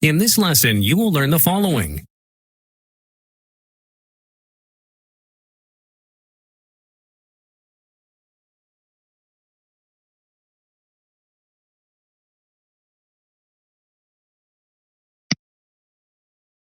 In this lesson, you will learn the following.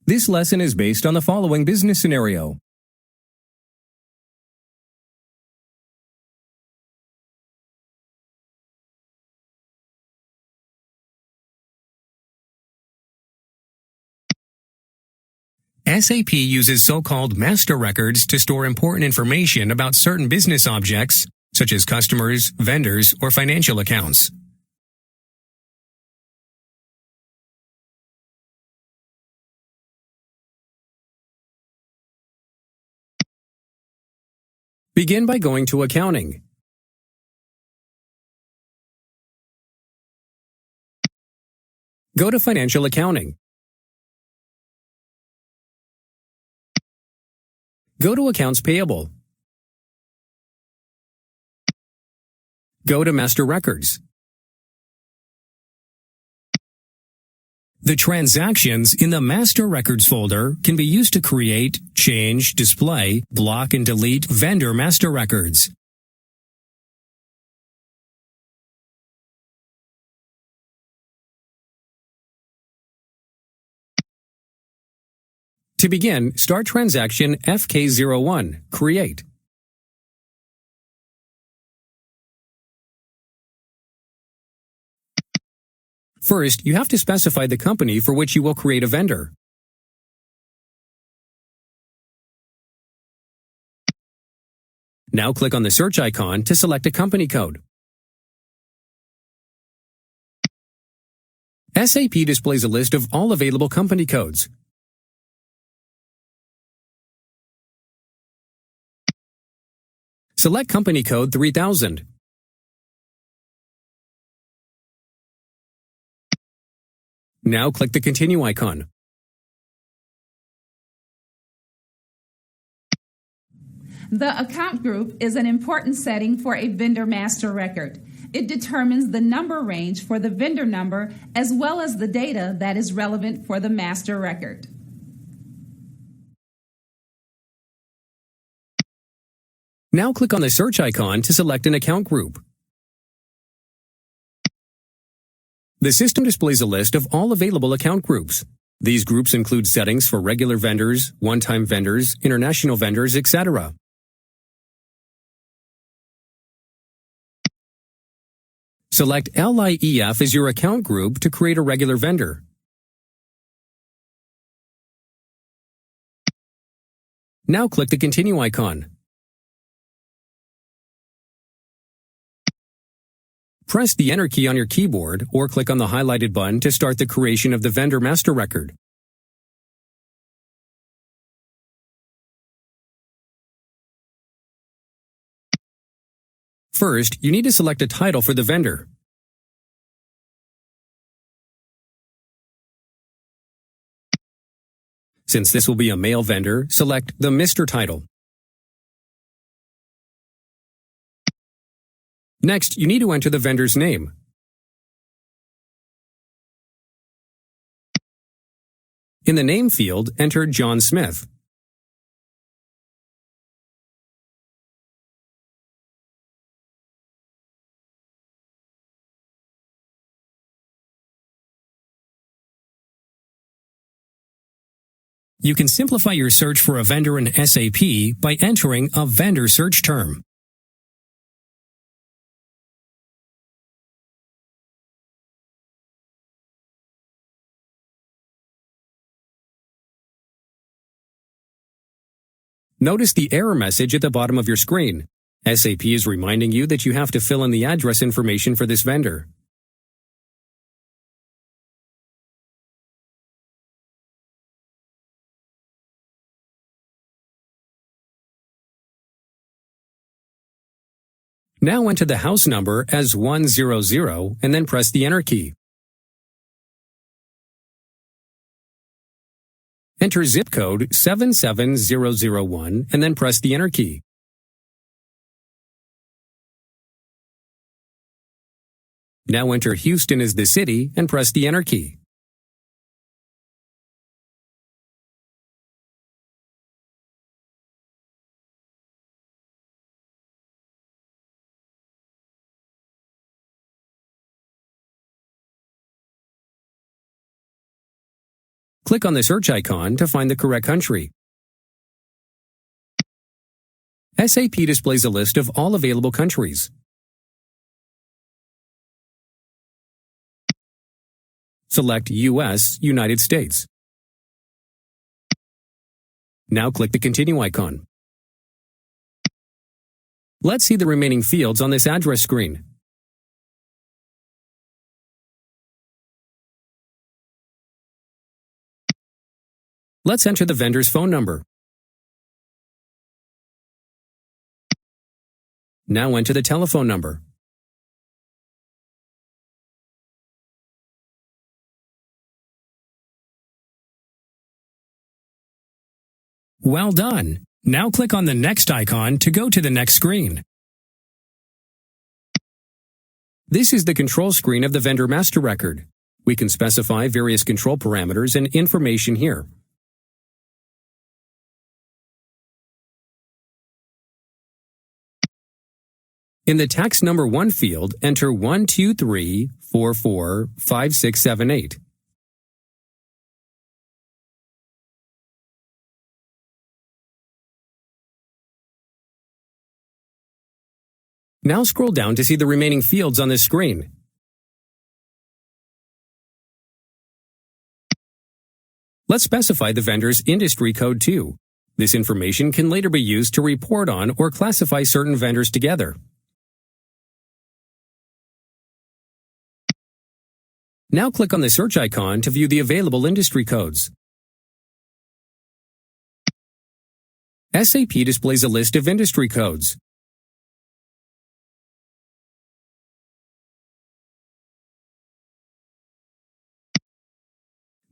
This lesson is based on the following business scenario. SAP uses so-called master records to store important information about certain business objects, such as customers, vendors, or financial accounts. Begin by going to Accounting. Go to Financial Accounting. Go to Accounts Payable. Go to Master Records. The transactions in the Master Records folder can be used to create, change, display, block, and delete vendor master records. To begin, start transaction FK01, Create. First, you have to specify the company for which you will create a vendor. Now click on the search icon to select a company code. SAP displays a list of all available company codes. Select company code 3000. Now click the Continue icon. The account group is an important setting for a vendor master record. It determines the number range for the vendor number as well as the data that is relevant for the master record. Now click on the search icon to select an account group. The system displays a list of all available account groups. These groups include settings for regular vendors, one-time vendors, international vendors, etc. Select LIEF as your account group to create a regular vendor. Now click the Continue icon. Press the Enter key on your keyboard or click on the highlighted button to start the creation of the vendor master record. First, you need to select a title for the vendor. Since this will be a male vendor, select the Mr. title. Next, you need to enter the vendor's name. In the name field, enter John Smith. You can simplify your search for a vendor in SAP by entering a vendor search term. Notice the error message at the bottom of your screen. SAP is reminding you that you have to fill in the address information for this vendor. Now enter the house number as 100 and then press the Enter key. Enter zip code 77001 and then press the Enter key. Now enter Houston as the city and press the Enter key. Click on the search icon to find the correct country. SAP displays a list of all available countries. Select US, United States. Now click the Continue icon. Let's see the remaining fields on this address screen. Let's enter the vendor's phone number. Now enter the telephone number. Well done! Now click on the Next icon to go to the next screen. This is the control screen of the vendor master record. We can specify various control parameters and information here. In the tax number 1 field, enter 123445678. Now scroll down to see the remaining fields on this screen. Let's specify the vendor's industry code too. This information can later be used to report on or classify certain vendors together. Now click on the search icon to view the available industry codes. SAP displays a list of industry codes.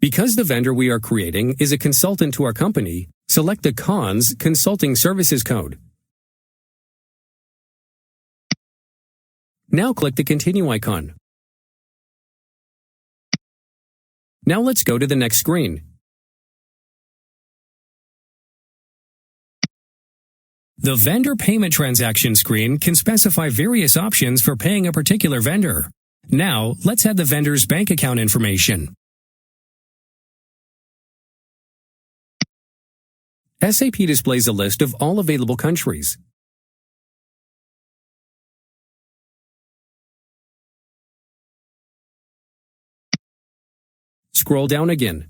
Because the vendor we are creating is a consultant to our company, select the CONS Consulting Services code. Now click the Continue icon. Now let's go to the next screen. The Vendor Payment Transaction screen can specify various options for paying a particular vendor. Now, let's add the vendor's bank account information. SAP displays a list of all available countries. Scroll down again.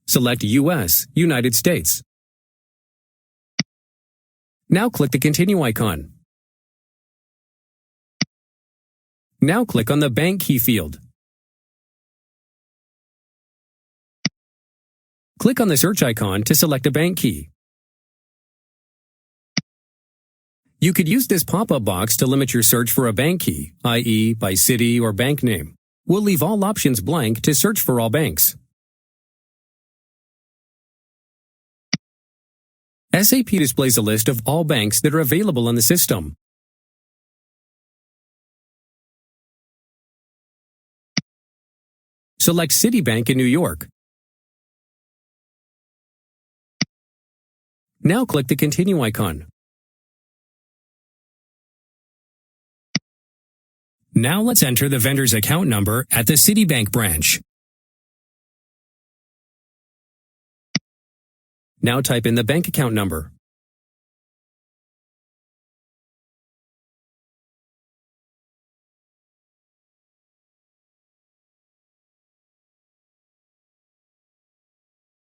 Select US, United States. Now click the Continue icon. Now click on the Bank Key field. Click on the search icon to select a bank key. You could use this pop-up box to limit your search for a bank key, i.e. by city or bank name. We'll leave all options blank to search for all banks. SAP displays a list of all banks that are available in the system. Select Citibank in New York. Now click the Continue icon. Now let's enter the vendor's account number at the Citibank branch. Now type in the bank account number.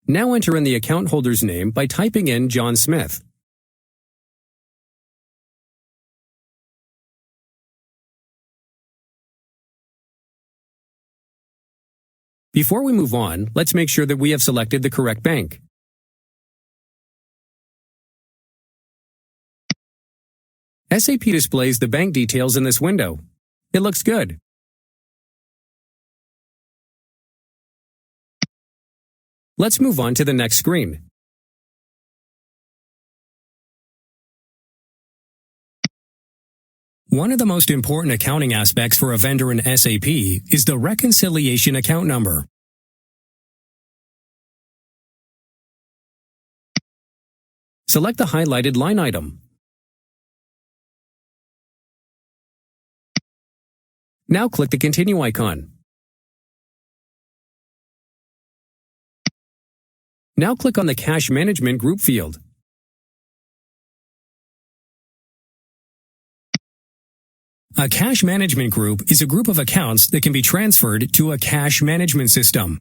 Now enter in the account holder's name by typing in John Smith. Before we move on, let's make sure that we have selected the correct bank. SAP displays the bank details in this window. It looks good. Let's move on to the next screen. One of the most important accounting aspects for a vendor in SAP is the reconciliation account number. Select the highlighted line item. Now click the Continue icon. Now click on the Cash Management Group field. A cash management group is a group of accounts that can be transferred to a cash management system.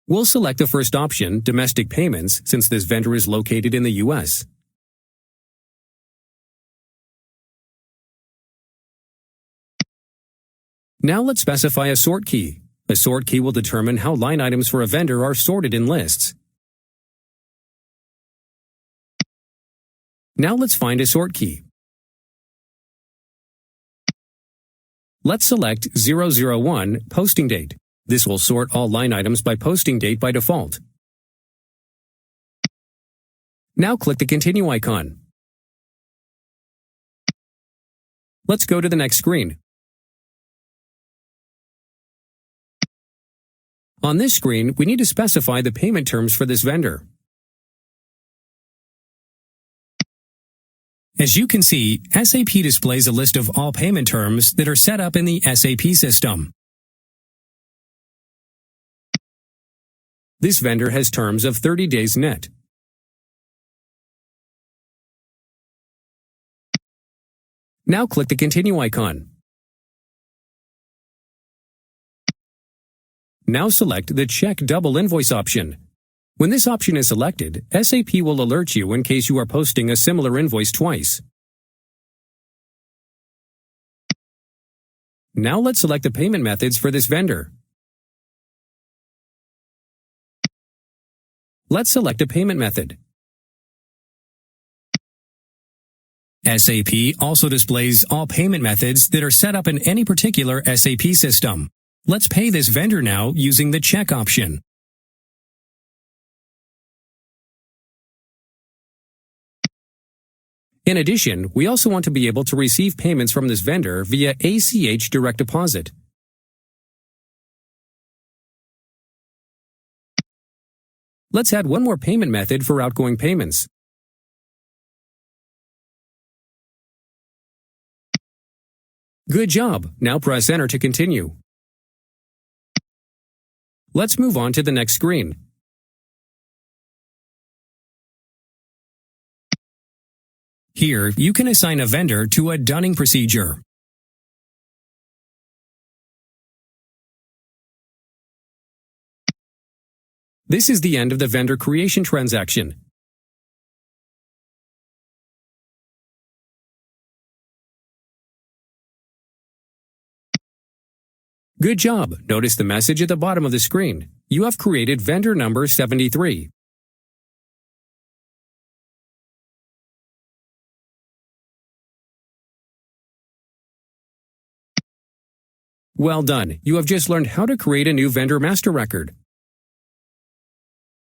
We'll select the first option, Domestic Payments, since this vendor is located in the U.S. Now let's specify a sort key. A sort key will determine how line items for a vendor are sorted in lists. Now let's find a sort key. Let's select 001 Posting Date. This will sort all line items by posting date by default. Now click the Continue icon. Let's go to the next screen. On this screen, we need to specify the payment terms for this vendor. As you can see, SAP displays a list of all payment terms that are set up in the SAP system. This vendor has terms of 30 days net. Now click the Continue icon. Now select the Check Double Invoice option. When this option is selected, SAP will alert you in case you are posting a similar invoice twice. Now let's select the payment methods for this vendor. Let's select a payment method. SAP also displays all payment methods that are set up in any particular SAP system. Let's pay this vendor now using the Check option. In addition, we also want to be able to receive payments from this vendor via ACH direct deposit. Let's add one more payment method for outgoing payments. Good job! Now press Enter to continue. Let's move on to the next screen. Here, you can assign a vendor to a dunning procedure. This is the end of the vendor creation transaction. Good job! Notice the message at the bottom of the screen. You have created vendor number 73. Well done! You have just learned how to create a new vendor master record.